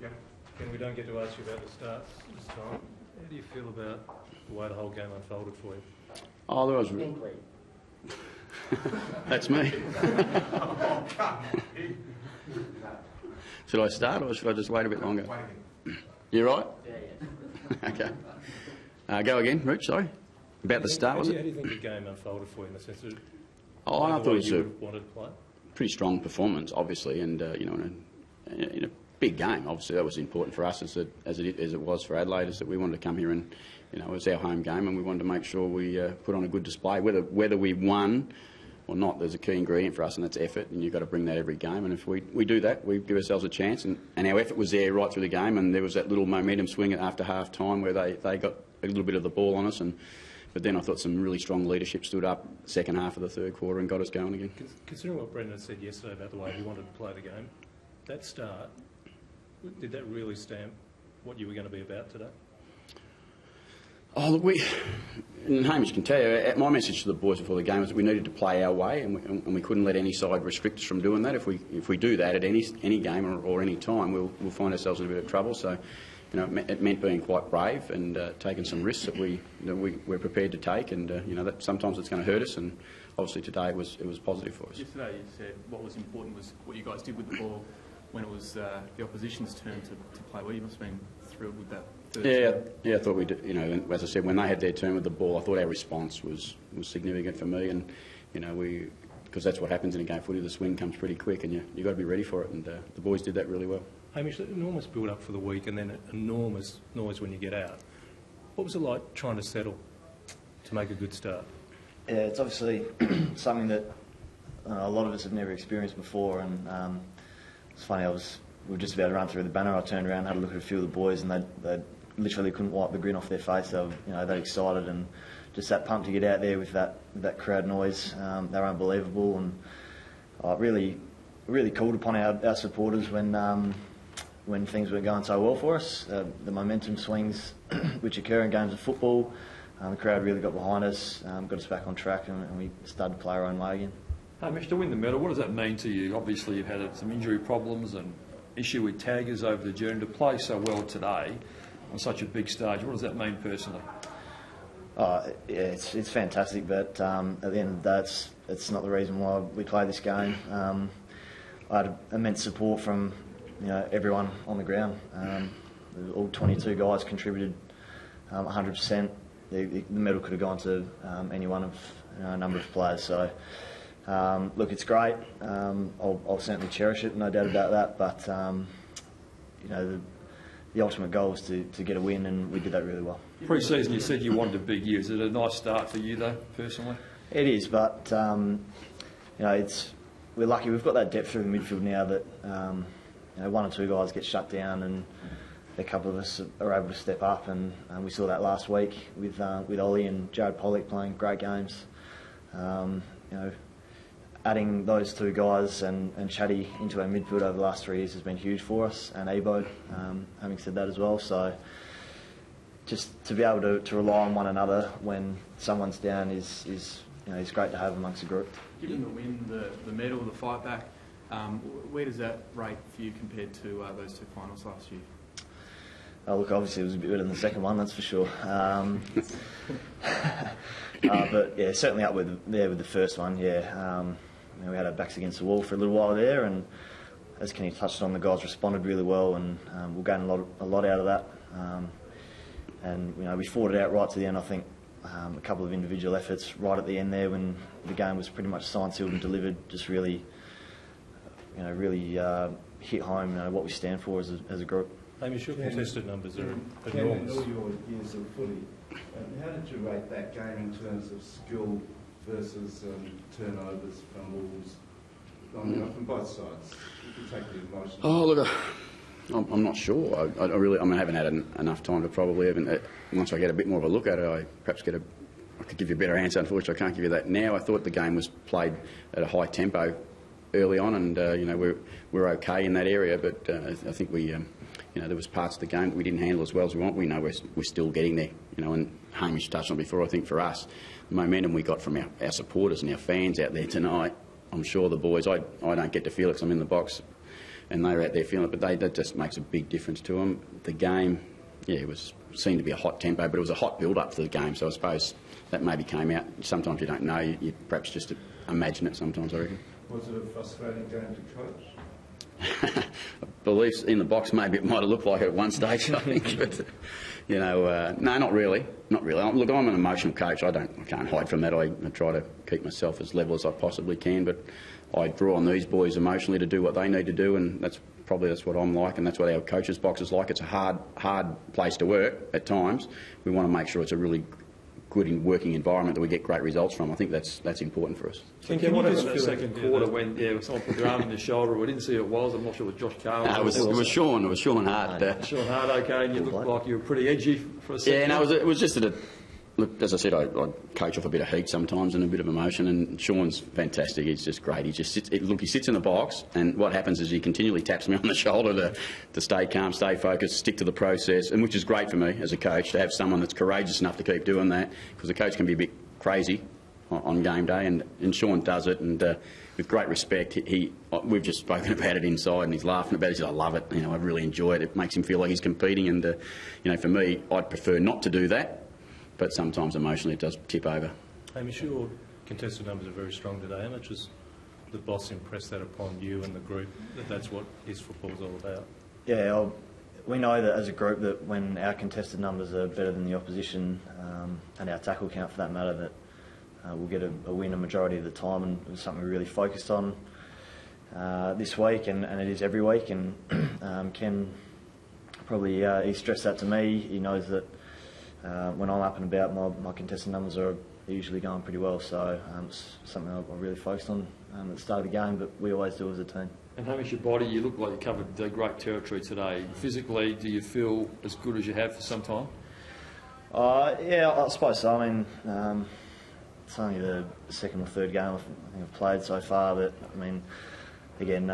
Yep. Ken, we don't get to ask you about the starts this time. How do you feel about the way the whole game unfolded for you? Oh, there was... Hinkley. That's me. Oh, come on. Should I start or should I just wait a bit longer? Wait again. You right? Yeah. Okay. Go again, Rich, sorry. About the start, was How do it? you think the game unfolded for you in the sense that Oh, I thought it was a wanted to play? pretty strong performance, obviously, and in a big game. Obviously, that was important for us as it was for Adelaide, is that we wanted to come here and it was our home game, and we wanted to make sure we put on a good display. Whether we won or not, there's a key ingredient for us, and that's effort, and you've got to bring that every game. And if we do that, we give ourselves a chance, and our effort was there right through the game, and there was that little momentum swing after half time where they got a little bit of the ball on us, but then I thought some really strong leadership stood up second half of the third quarter and got us going again. Considering what Brendan said yesterday about the way he wanted to play the game, that start, did that really stamp what you were going to be about today? Oh, look, and Hamish can tell you, my message to the boys before the game was that we needed to play our way, and we couldn't let any side restrict us from doing that. If we do that at any game or any time, we'll find ourselves in a bit of trouble. So, it meant being quite brave and taking some risks that we're prepared to take, and that sometimes it's going to hurt us, and obviously today it was positive for us. Yesterday you said what was important was what you guys did with the ball when it was the opposition's turn to play well. You must have been thrilled with that. Yeah, I thought we did. As I said, when they had their turn with the ball, I thought our response was significant for me, and because that's what happens in a game of footy. The swing comes pretty quick, and you've got to be ready for it. And the boys did that really well. Hamish, enormous build-up for the week and then enormous noise when you get out. What was it like trying to settle to make a good start? Yeah, it's obviously something that a lot of us have never experienced before, and it's funny, we were just about to run through the banner. I turned around, had a look at a few of the boys, and they literally couldn't wipe the grin off their face. They were, that excited, and just that pump to get out there with that crowd noise. They were unbelievable, and really called upon our supporters when things weren't going so well for us. The momentum swings which occur in games of football, the crowd really got behind us, got us back on track, and we started to play our own way again. Hamish, to win the medal, what does that mean to you? Obviously you've had some injury problems and issue with taggers over the journey. To play so well today on such a big stage, what does that mean personally? Yeah, it's fantastic, but at the end of the day, it's not the reason why we play this game. I had immense support from everyone on the ground. All 22 guys contributed 100%. The medal could have gone to any one of a number of players. So, look, it's great. I'll certainly cherish it, no doubt about that. But the ultimate goal was to get a win, and we did that really well. Pre-season, you said you wanted a big year. Is it a nice start for you, though, personally? It is, but we're lucky. We've got that depth through the midfield now that one or two guys get shut down, and a couple of us are able to step up. And we saw that last week with Ollie and Jared Pollock playing great games. Adding those two guys and Chatty into our midfield over the last 3 years has been huge for us, and Ebo, having said that as well. So just to be able to rely on one another when someone's down is great to have amongst the group. Given the win, the medal, the fight back, where does that rate for you compared to those two finals last year? Oh, look, obviously it was a bit better than the second one, that's for sure. But yeah, certainly up with the first one. Yeah, we had our backs against the wall for a little while there, and as Kenny touched on, the guys responded really well, and we'll gain a lot out of that. And we fought it out right to the end. I think a couple of individual efforts right at the end there, when the game was pretty much signed, sealed, and delivered, just really hit home what we stand for as a group. Hamish, your contested numbers are Ken, enormous. all your years of footy, how did you rate that game in terms of skill versus turnovers, fumbles, from both sides? You can take the emotion. Oh, look, I'm not sure. I haven't had enough time to probably even. Once I get a bit more of a look at it, I could give you a better answer. Unfortunately, I can't give you that now. I thought the game was played at a high tempo early on, and we're okay in that area. But I think we. There was parts of the game that we didn't handle as well as we want. We know we're still getting there. And Hamish touched on it before. I think for us, the momentum we got from our supporters and our fans out there tonight, I'm sure the boys. I don't get to feel it because I'm in the box and they were out there feeling it, but that just makes a big difference to them. The game, yeah, seemed to be a hot tempo, but it was a hot build-up to the game, so I suppose that maybe came out. Sometimes you don't know, you perhaps just imagine it sometimes, I reckon. Was it a frustrating game to coach? I believe in the box maybe it might have looked like it at one stage, I think. But, no, not really. Not really. Look, I'm an emotional coach. I can't hide from that. I try to keep myself as level as I possibly can, but I draw on these boys emotionally to do what they need to do, and that's what I'm like, and that's what our coaches' box is like. It's a hard place to work at times. We want to make sure it's a really good working environment that we get great results from. I think that's important for us. What happened in that second quarter when someone put their arm in the shoulder? We didn't see who it was. I'm not sure it was Josh Carl. It was Sean. It was Sean Hart. Sean Hart, okay, and you looked like you were pretty edgy for a second. Yeah, no, it was just look, as I said, I coach off a bit of heat sometimes and a bit of emotion, and Sean's fantastic. He's just great. He just sits. He sits in the box, and what happens is he continually taps me on the shoulder to stay calm, stay focused, stick to the process, and which is great for me as a coach to have someone that's courageous enough to keep doing that, because the coach can be a bit crazy on game day, and Sean does it, and with great respect. We've just spoken about it inside, and he's laughing about it. He said, "I love it. I really enjoy it. It makes him feel like he's competing." And for me, I'd prefer not to do that. But sometimes emotionally it does tip over. Hamish, your contested numbers are very strong today. How much has the boss impressed that upon you and the group, that's what his football is all about? Yeah, we know that as a group that when our contested numbers are better than the opposition, and our tackle count for that matter, that we'll get a win a majority of the time, and it was something we really focused on this week, and it is every week. And Ken probably he stressed that to me. He knows that when I'm up and about, my contested numbers are usually going pretty well, so it's something I really focused on at the start of the game, but we always do as a team. And Hamish, your body, you look like you covered great territory today. Physically, do you feel as good as you have for some time? Yeah, I suppose so. I mean, it's only the second or third game I think I've played so far, but I mean, again,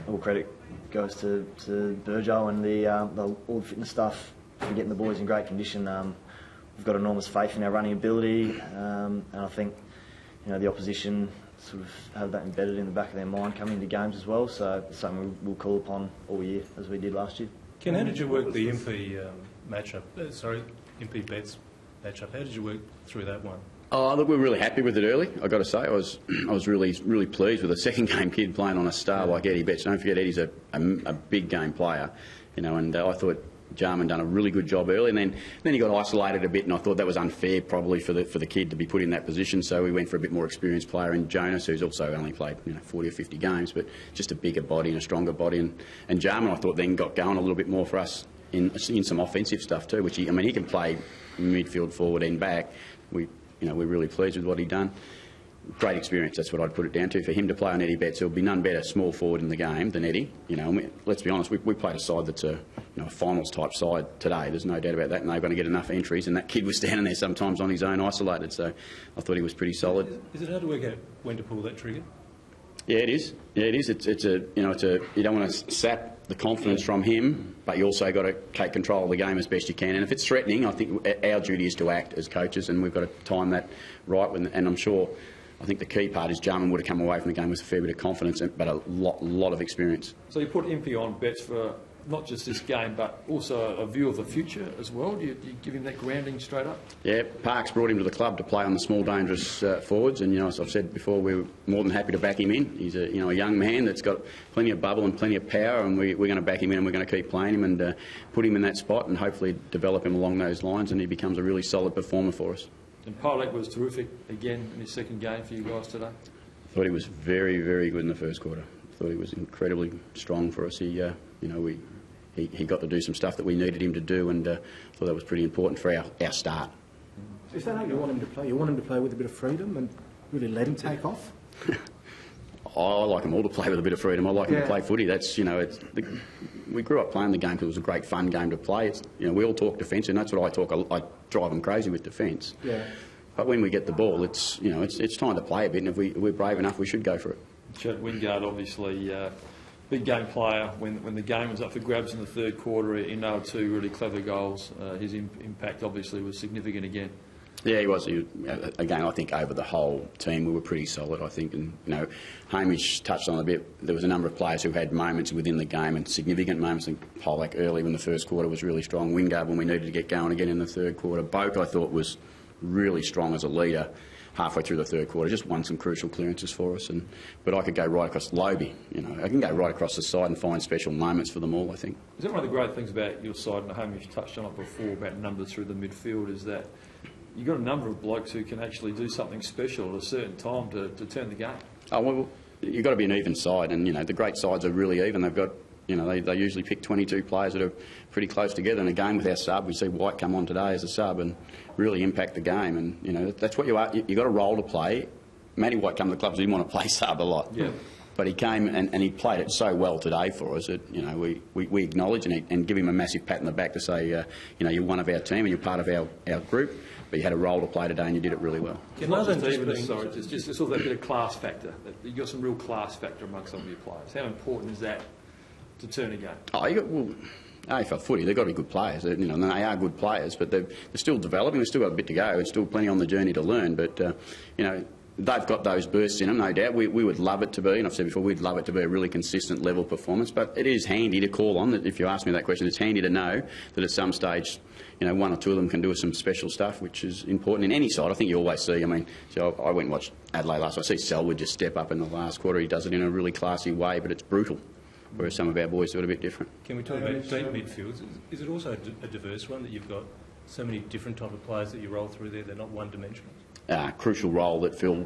all credit goes to Burjo and all the fitness stuff for getting the boys in great condition. We've got enormous faith in our running ability, and I think the opposition sort of have that embedded in the back of their mind coming into games as well. So it's something we'll call upon all year as we did last year. Ken, how did you work the MP matchup? MP Betts matchup. How did you work through that one? Oh, look, we were really happy with it early. I've got to say, I was really pleased with a second game kid playing on a star like Eddie Betts. Don't forget, Eddie's a big game player, and I thought Jarman done a really good job early, and then he got isolated a bit, and I thought that was unfair probably for the kid to be put in that position. So we went for a bit more experienced player in Jonas, who's also only played 40 or 50 games, but just a bigger body and a stronger body. And Jarman, I thought, then got going a little bit more for us in some offensive stuff too, which he can play midfield, forward, and back. We're really pleased with what he done. Great experience, that's what I'd put it down to. For him to play on Eddie Betts, there'll be none better small forward in the game than Eddie. Let's be honest, we played a side that's a finals type side today. There's no doubt about that, and they're going to get enough entries. And that kid was standing there sometimes on his own, isolated. So I thought he was pretty solid. Is it hard to work out when to pull that trigger? Yeah, it is. Yeah, it is. You don't want to sap the confidence from him, but you also got to take control of the game as best you can. And if it's threatening, I think our duty is to act as coaches, and we've got to time that right. And I think the key part is Jarman would have come away from the game with a fair bit of confidence, but a lot of experience. So you put Impey on Betts for not just this game, but also a view of the future as well. Do you give him that grounding straight up? Yeah, Parks brought him to the club to play on the small, dangerous forwards, and as I've said before, we're more than happy to back him in. He's a young man that's got plenty of bubble and plenty of power, and we're going to back him in, and we're going to keep playing him and put him in that spot, and hopefully develop him along those lines, and he becomes a really solid performer for us. And Polek was terrific again in his second game for you guys today. I thought he was very, very good in the first quarter. I thought he was incredibly strong for us. He got to do some stuff that we needed him to do, and I thought that was pretty important for our start. Is that how you want him to play? You want him to play with a bit of freedom and really let him take off? I like them all to play with a bit of freedom. I like them to play footy. We grew up playing the game because it was a great fun game to play. We all talk defence, and that's what I talk. I drive them crazy with defence. Yeah. But when we get the ball, it's time to play a bit, and if we're brave enough, we should go for it. Chad Wingard, obviously, big game player. When the game was up for grabs in the third quarter, he nailed two really clever goals. His impact obviously was significant again. Yeah, he was. Again, I think over the whole team we were pretty solid, I think. And, Hamish touched on a bit. There was a number of players who had moments within the game and significant moments. I think Pollack early in the first quarter was really strong. Wingard when we needed to get going again in the third quarter. Boak, I thought, was really strong as a leader halfway through the third quarter. Just won some crucial clearances for us. But I could go right across Lobie. I can go right across the side and find special moments for them all, I think. Is that one of the great things about your side, and Hamish touched on it before, about numbers through the midfield, is that you've got a number of blokes who can actually do something special at a certain time to turn the game. Oh, well, you've got to be an even side, and, the great sides are really even. They've got, they usually pick 22 players that are pretty close together. In a game with our sub, we see White come on today as a sub and really impact the game, and, that's what you are. You've got a role to play. Matty White come to the club, so he didn't want to play sub a lot. Yeah. But he came and he played it so well today for us that, we acknowledge and give him a massive pat on the back to say, you're one of our team and you're part of our group. But you had a role to play today and you did it really well. It's not just evenness, sorry, it's just sort of that bit of class factor. You've got some real class factor amongst some of your players. How important is that to turn a game? AFL footy, they've got to be good players. They are good players, but they're still developing. They've still got a bit to go. There's still plenty on the journey to learn. But, they've got those bursts in them, no doubt. We would love it to be, and I've said before, we'd love it to be a really consistent level performance. But it is handy to call on that. If you ask me that question, it's handy to know that at some stage, one or two of them can do some special stuff, which is important in any side. I think you always see. I went and watched Adelaide last night. I see Selwood just step up in the last quarter. He does it in a really classy way, but it's brutal. Whereas some of our boys do it a bit different. Can we talk about deep midfields? Is it also a diverse one that you've got so many different type of players that you roll through there? They're not one-dimensional. Crucial role that Phil,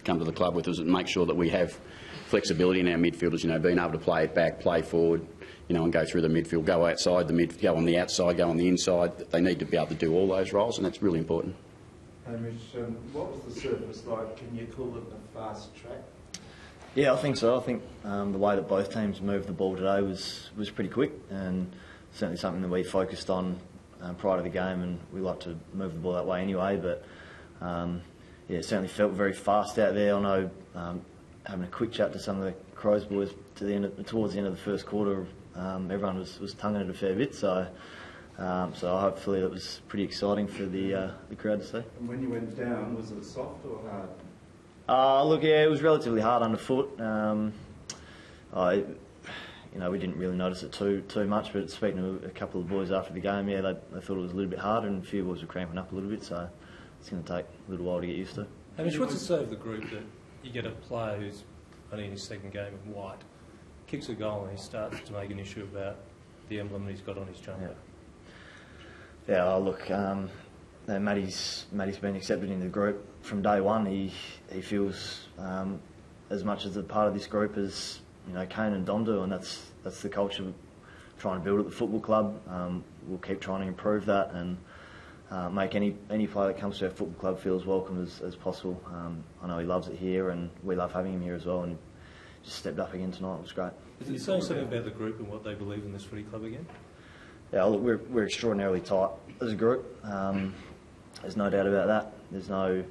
come to the club with is to make sure that we have flexibility in our midfielders. Being able to play it back, play forward, and go through the midfield, go outside the midfield, go on the outside, go on the inside. They need to be able to do all those roles, and that's really important. Hamish, what was the surface like? Can you call it a fast track? Yeah, I think so. I think the way that both teams moved the ball today was pretty quick, and certainly something that we focused on prior to the game, and we like to move the ball that way anyway. But it certainly felt very fast out there. I know having a quick chat to some of the Crows boys towards the end of the first quarter, everyone was tonguing it a fair bit. So hopefully that was pretty exciting for the crowd to see. And when you went down, was it soft or hard? It was relatively hard underfoot. We didn't really notice it too much, but speaking to a couple of boys after the game, they thought it was a little bit harder, and a few boys were cramping up a little bit, so it's going to take a little while to get used to. Hamish, what's it say of the group that you get a player who's only in his second game in White, kicks a goal and he starts to make an issue about the emblem that he's got on his jumper? Matty's been accepted into the group from day one. He feels as much as a part of this group as Kane and Dom do, and that's the culture we're trying to build at the football club. We'll keep trying to improve that and make any player that comes to our football club feel as welcome as possible. I know he loves it here, and we love having him here as well, and just stepped up again tonight. It was great. Is it saying something about the group and what they believe in this footy club again? Yeah, look, we're extraordinarily tight as a group. There's no doubt about that. There's no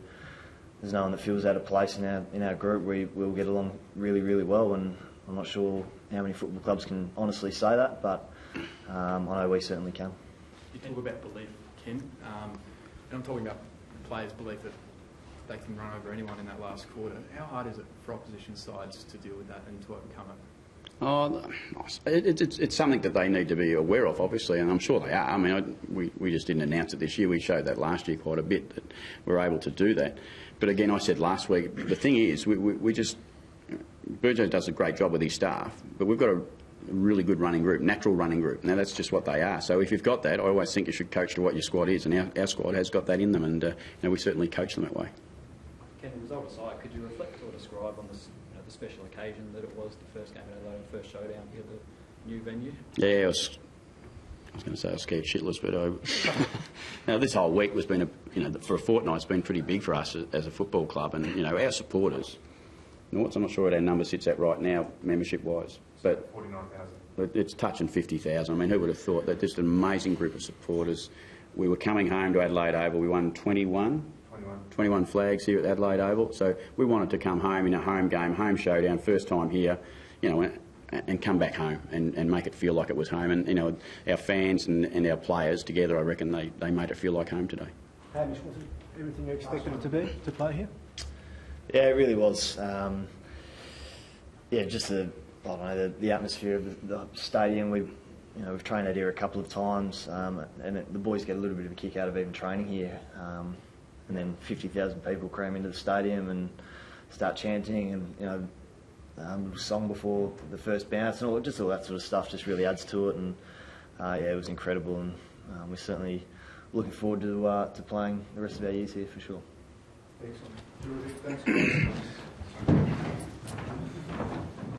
one that feels out of place in our group. We'll get along really, really well, and I'm not sure how many football clubs can honestly say that, but I know we certainly can. You talk about belief, Ken, and I'm talking about players' belief that they can run over anyone in that last quarter. How hard is it for opposition sides to deal with that and to overcome it? It's something that they need to be aware of, obviously, and I'm sure they are. I mean, we just didn't announce it this year. We showed that last year quite a bit, that we're able to do that. But again, I said last week, the thing is, Burjo does a great job with his staff, but we've got a really good running group, natural running group. Now, that's just what they are. So if you've got that, I always think you should coach to what your squad is, and our squad has got that in them, and we certainly coach them that way. Ken, the result aside, could you reflect or describe on this, the special occasion that it was, the first game in Adelaide, the first showdown here at the new venue? Yeah, I was going to say I was scared shitless, but now this whole week has been, for a fortnight, it's been pretty big for us as a football club, and our supporters. I'm not sure what our number sits at right now, membership-wise, but 49,000. It's touching 50,000. I mean, who would have thought that? Just an amazing group of supporters. We were coming home to Adelaide Oval. We won 21 flags here at Adelaide Oval. So we wanted to come home in a home game, home showdown, first time here, and come back home and make it feel like it was home. And our fans and our players together, I reckon they made it feel like home today. Hamish, was it everything you expected it to be, to play here? Yeah, it really was. Just the atmosphere of the stadium. We've trained out here a couple of times, and the boys get a little bit of a kick out of even training here. And then 50,000 people cram into the stadium and start chanting, and a song before the first bounce, and all that sort of stuff just really adds to it. And it was incredible, and we're certainly looking forward to playing the rest of our years here for sure. Excellent. Terrific. Thanks.